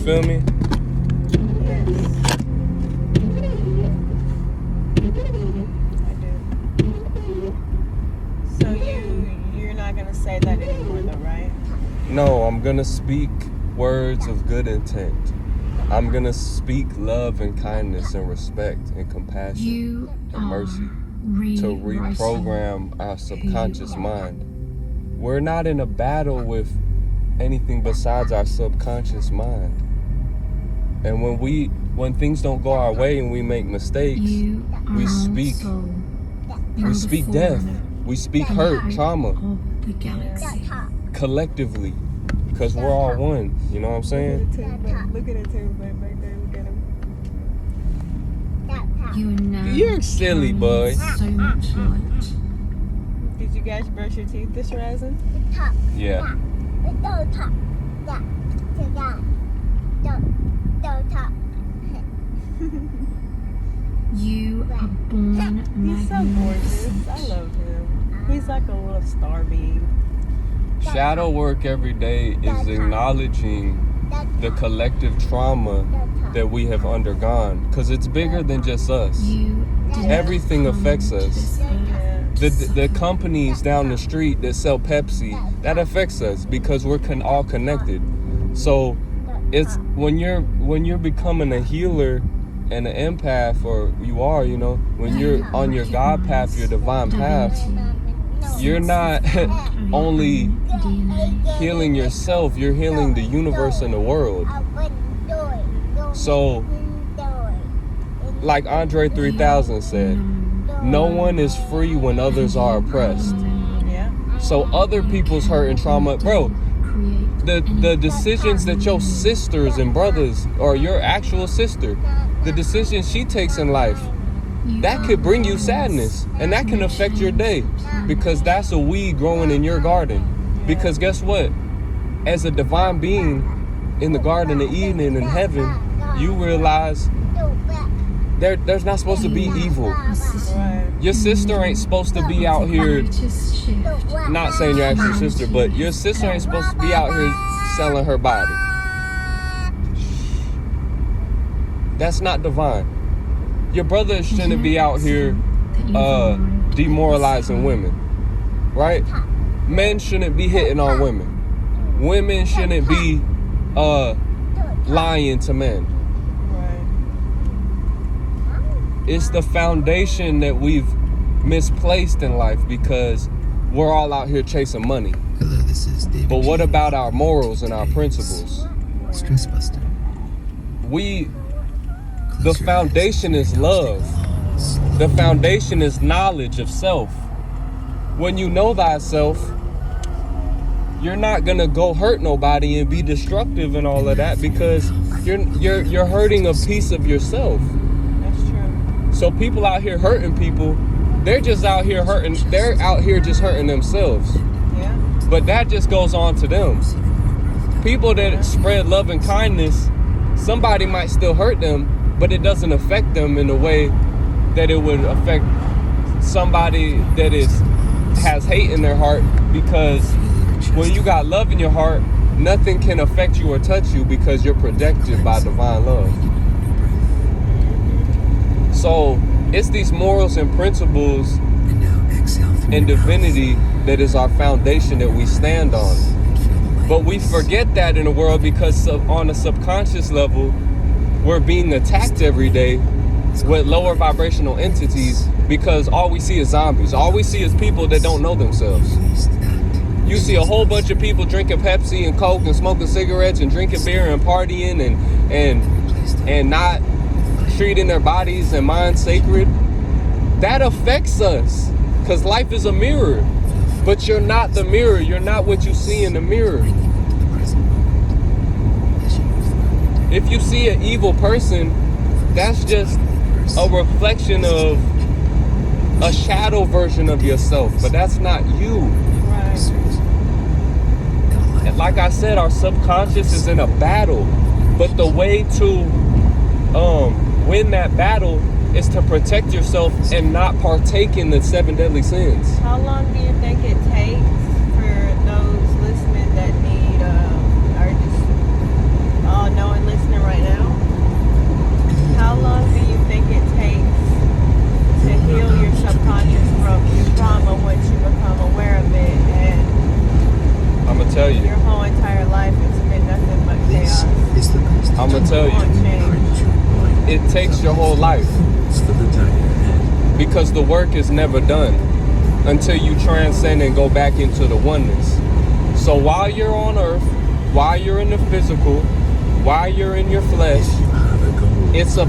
feel me? Yes. I do. So you're not gonna say that anymore though, right? No, I'm gonna speak words of good intent. I'm gonna speak love and kindness and respect and compassion and mercy to reprogram our subconscious mind. We're not in a battle with anything besides our subconscious mind. And when things don't go our way and we make mistakes, we speak death. We speak hurt, trauma, collectively, because we're all one. You know what I'm saying? Look at it too, babe. Right there, look at him. You're silly, boy. So much light. Did you guys brush your teeth this rising? Yeah. You are born He's so gorgeous. I love him. He's like a little star beam. Shadow work every day is acknowledging the collective trauma that we have undergone, because it's bigger than just us. Everything affects us. The companies down the street that sell Pepsi, that affects us because we're all connected. So it's when you're becoming a healer and an empath, or you are, you know, when you're on your God path, your divine path, you're not only healing yourself, you're healing the universe and the world. So, like Andre 3000 said, no one is free when others are oppressed. So other people's hurt and trauma, bro, the decisions that your sisters and brothers, or your actual sister, the decisions she takes in life, that could bring you sadness, and that can affect your day, because that's a weed growing in your garden. Because guess what? As a divine being in the Garden of Eden and in heaven, you realize there's not supposed to be evil. Your sister ain't supposed to be out here, not saying your actual sister, but your sister ain't supposed to be out here selling her body. That's not divine. Your brother shouldn't be out here demoralizing women, right? Men shouldn't be hitting on women. Women shouldn't be lying to men. It's the foundation that we've misplaced in life, because we're all out here chasing money. Hello, this is David. But what about our morals and our principles? Stress Buster. The foundation is love. The foundation is knowledge of self. When you know thyself, you're not gonna go hurt nobody and be destructive and all of that, because you're hurting a piece of yourself. That's true. So people out here hurting people, they're just out here hurting. They're out here just hurting themselves. Yeah. But that just goes on to them. People that spread love and kindness, somebody might still hurt them, but it doesn't affect them in a way that it would affect somebody that has hate in their heart, because when you got love in your heart, nothing can affect you or touch you, because you're protected by divine love. So it's these morals and principles and divinity that is our foundation that we stand on. But we forget that in the world, because on a subconscious level, we're being attacked every day with lower vibrational entities, because all we see is zombies. All we see is people that don't know themselves. You see a whole bunch of people drinking Pepsi and Coke and smoking cigarettes and drinking beer and partying and not treating their bodies and minds sacred. That affects us, because life is a mirror. But you're not the mirror. You're not what you see in the mirror. If you see an evil person, that's just a reflection of a shadow version of yourself, but that's not you. Right. And like I said, our subconscious is in a battle, but the way to win that battle is to protect yourself and not partake in the 7 deadly sins. How long do you think it takes for those listening that need, or just all knowing listeners I'm gonna tell want you, change. it takes your whole life because the work is never done until you transcend and go back into the oneness. So while you're on earth, while you're in the physical, while you're in your flesh, it's a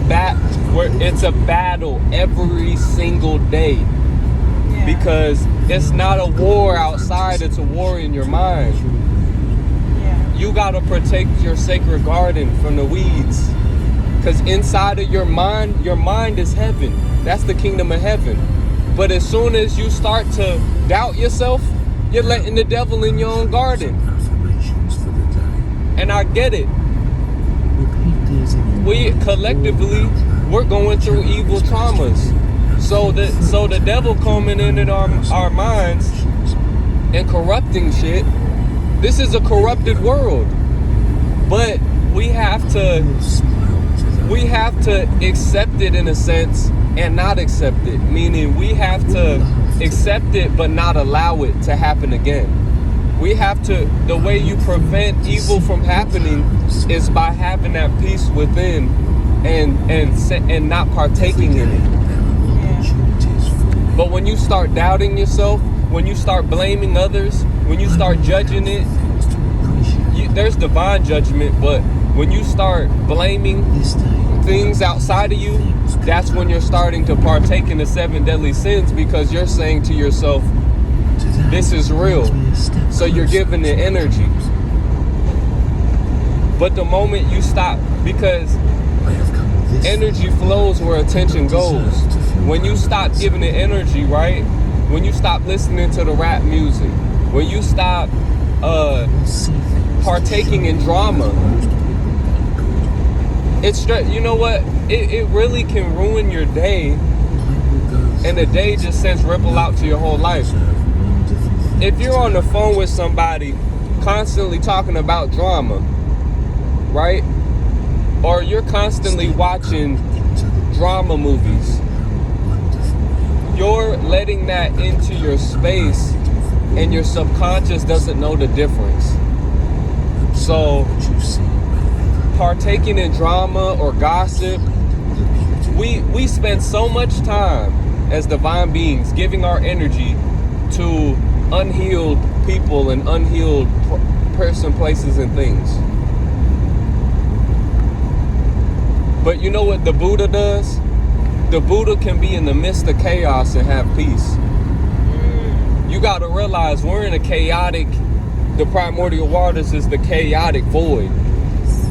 battle every single day. Yeah. Because it's not a war outside, it's a war in your mind. Yeah. You gotta protect your sacred garden from the weeds. Because inside of your mind is heaven. That's the kingdom of heaven. But as soon as you start to doubt yourself, you're letting the devil in your own garden. And I get it. We collectively, we're going through evil traumas. So the devil coming in our minds and corrupting shit. This is a corrupted world. But we have to accept it in a sense and not accept it. Meaning we have to accept it but not allow it to happen again. We have to, the way you prevent evil from happening is by having that peace within and not partaking in it. But when you start doubting yourself, when you start blaming others, when you start judging it, there's divine judgment, but when you start blaming things outside of you, that's when you're starting to partake in the 7 deadly sins, because you're saying to yourself, this is real. So you're giving it energy. But the moment you stop, because energy flows where attention goes. When you stop giving it energy, right? When you stop listening to the rap music, when you stop partaking in drama, it's you know what? It really can ruin your day, and the day just sends ripple out to your whole life. If you're on the phone with somebody constantly talking about drama, right? Or you're constantly watching drama movies, you're letting that into your space, and your subconscious doesn't know the difference. So partaking in drama or gossip, we spend so much time as divine beings giving our energy to unhealed people and unhealed person, places, and things. But you know what the Buddha does? The Buddha can be in the midst of chaos and have peace. You got to realize we're in a chaotic, the primordial waters is the chaotic void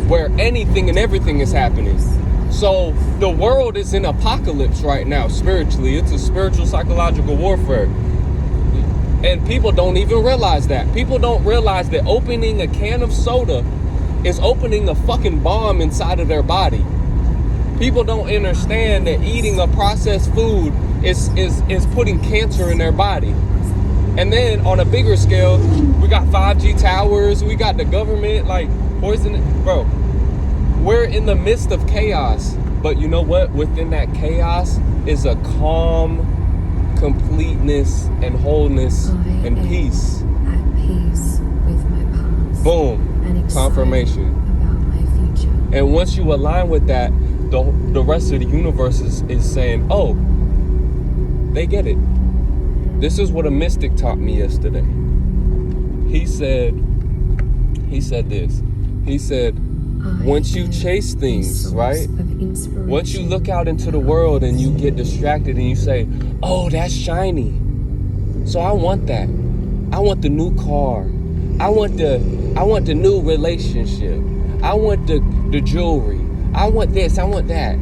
where anything and everything is happening. So the world is in apocalypse right now spiritually. It's a spiritual psychological warfare. And people don't even realize that. People don't realize that opening a can of soda is opening a fucking bomb inside of their body. People don't understand that eating a processed food is putting cancer in their body. And then on a bigger scale, we got 5G towers, we got the government like poisoning. Bro, we're in the midst of chaos. But you know what? Within that chaos is a calm completeness and wholeness and peace. At peace with my past. Boom. And Confirmation. About my future. And once you align with that, the rest of the universe is saying, oh, they get it. This is what a mystic taught me yesterday. He said this. He said, once you chase things, right? Once you look out into the world and you get distracted and you say, oh, that's shiny, so I want that. I want the new car. I want the new relationship. I want the jewelry. I want this, I want that.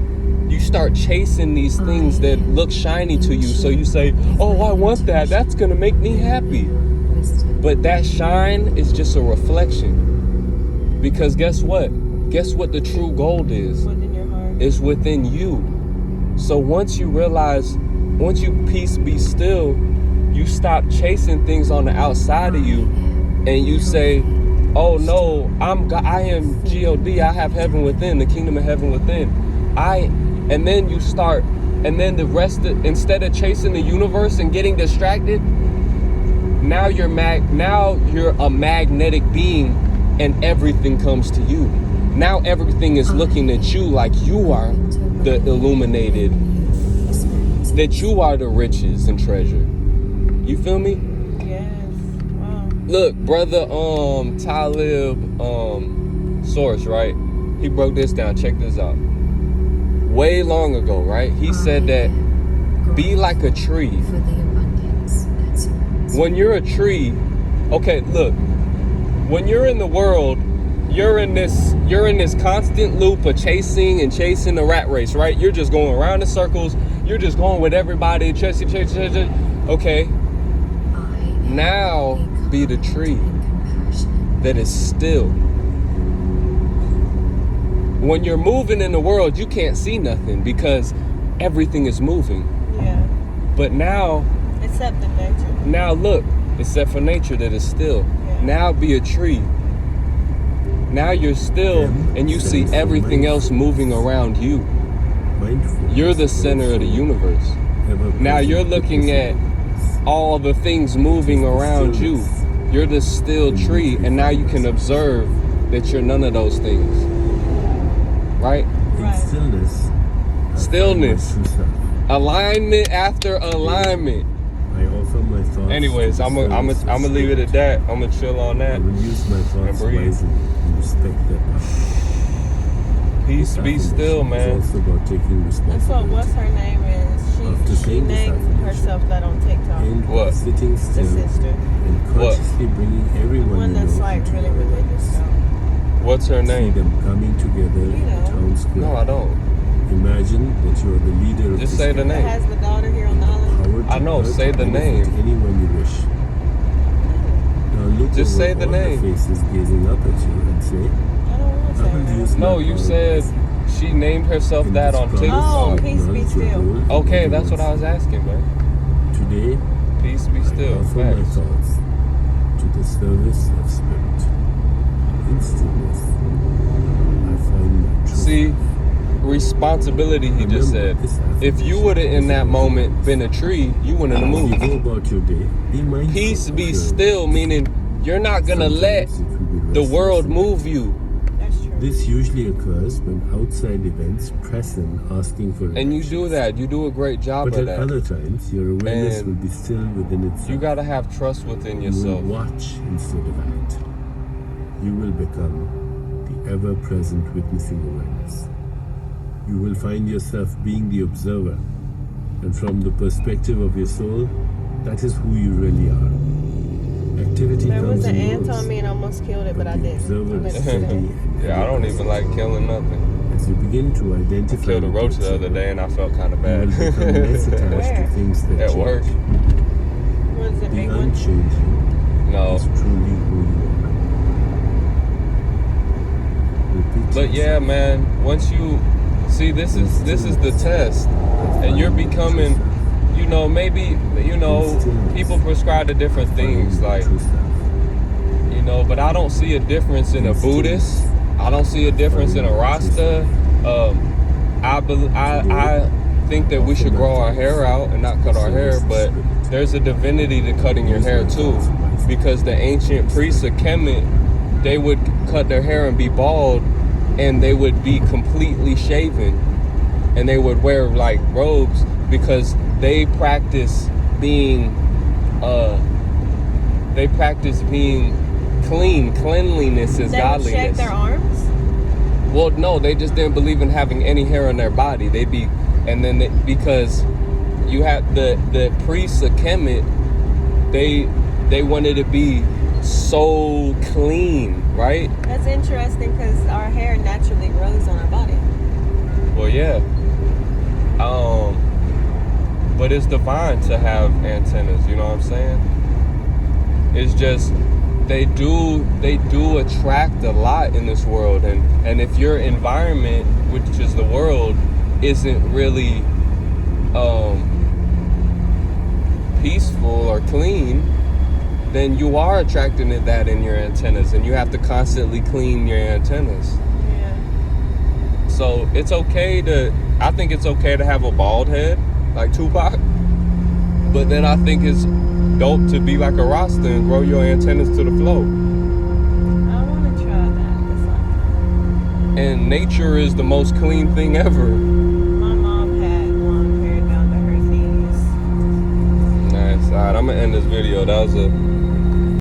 You start chasing these things that look shiny to you. So you say, oh, I want that. That's going to make me happy. But that shine is just a reflection. Because guess what? Guess what the true gold is? Within your heart. It's within you. So once you realize, once you peace be still, you stop chasing things on the outside of you. And you say, oh no, I am God, I have heaven within, the kingdom of heaven within. And then you start, and then the rest of, instead of chasing the universe and getting distracted, now you're a magnetic being, and everything comes to you. Now everything is looking at you like you are the illuminated, that you are the riches and treasure. You feel me? Yes. Wow. Look, brother, Talib, Source, right? He broke this down. Check this out. Way long ago, right? He said that be like a tree. For the abundance that surrounds When you're a tree, okay, look, when you're in the world, you're in this constant loop of chasing the rat race, right? You're just going around in circles. You're just going with everybody, chasing. Okay, now be the tree that is still. When you're moving in the world, you can't see nothing because everything is moving. Yeah. But now, Except in nature. now look, except for nature that is still. Yeah. Now be a tree. Now you're still, and you see everything else moving around you. You're the center of the universe. Now you're looking at all the things moving around you. You're the still tree, and now you can observe that you're none of those things. Right? Right. Stillness. Alignment after alignment. I offer my thoughts. Anyways, I'm gonna leave it at that. I'm gonna chill on I that. will use my thoughts breathe. wisely and respect their power. Peace be still, It's man. also about taking That's responsibility. what's her name is. After She saying this named affirmation, herself that on TikTok. And What? sitting The still sister. and consciously bringing everyone One you that's know like into really your religious awareness. though. What's her See name? them coming together You in know. town square. No, I don't. Imagine that you are the leader of Just this say the gathering. name. That has the daughter here on the island. Power to I know, hurt say or the benefit name. anyone you wish. Now look Just over say the all name. faces gazing up at you and say, I don't want to I say will that. use my No, you power said she named herself in that this on promise TikTok. Oh, to peace be acknowledge your still. role in Okay, that's what I everyone's. was asking, man. Today, Peace be I still. offer my Facts. thoughts to the service of spirit. In stillness, I find my true See, self. responsibility, he just said. If you would have in that moment been a tree, you wouldn't have As you moved. go about your day, be mindful Peace of be your- still, meaning you're not gonna let Sometimes it will be the restless world and move you. That's true. This usually occurs when outside events press in asking for And you do directions. that. You do a great job But of at that. other times, your awareness And will be still within itself. You gotta have trust within You yourself. will watch instead of act. You will become the ever-present witnessing awareness. You will find yourself being the observer. And from the perspective of your soul, that is who you really are. Activity There comes was an and ant goes, on me and I almost killed it, but I the didn't. observer I let is it steady stay. and Yeah, I don't even like killing nothing. As you begin to I identify killed a with roach the the other day and I felt kind of you will bad. become less attached Where? to things that At change. work. Was it The big one? unchanging No. is truly who you are. Repeat But to yeah, yourself, man, once you see this is the test. And you're becoming, you know, maybe, you know, people prescribe to different things, like, you know, but I don't see a difference in a Buddhist. I don't see a difference in a Rasta. I think that we should grow our hair out and not cut our hair, but there's a divinity to cutting your hair too, because the ancient priests of Kemet, they would cut their hair and be bald, and they would be completely shaven, and they would wear like robes because they practice being clean. Cleanliness is They would godliness. shave their arms? Well, no, they just didn't believe in having any hair on their body. Because you have the priests of Kemet, they wanted to be so clean, right? That's interesting because our hair naturally grows on our body. Well, yeah. But it's divine to have antennas. You know what I'm saying? It's just they do attract a lot in this world, and if your environment, which is the world, isn't really peaceful or clean, then you are attracting that in your antennas, and you have to constantly clean your antennas. Yeah. So I think it's okay to have a bald head, like Tupac, but then I think it's dope to be like a Rasta and grow your antennas to the floor. I want to try that this lifetime. And nature is the most clean thing ever. My mom had long hair down to her knees. Nice. Alright, I'm gonna end this video. That was a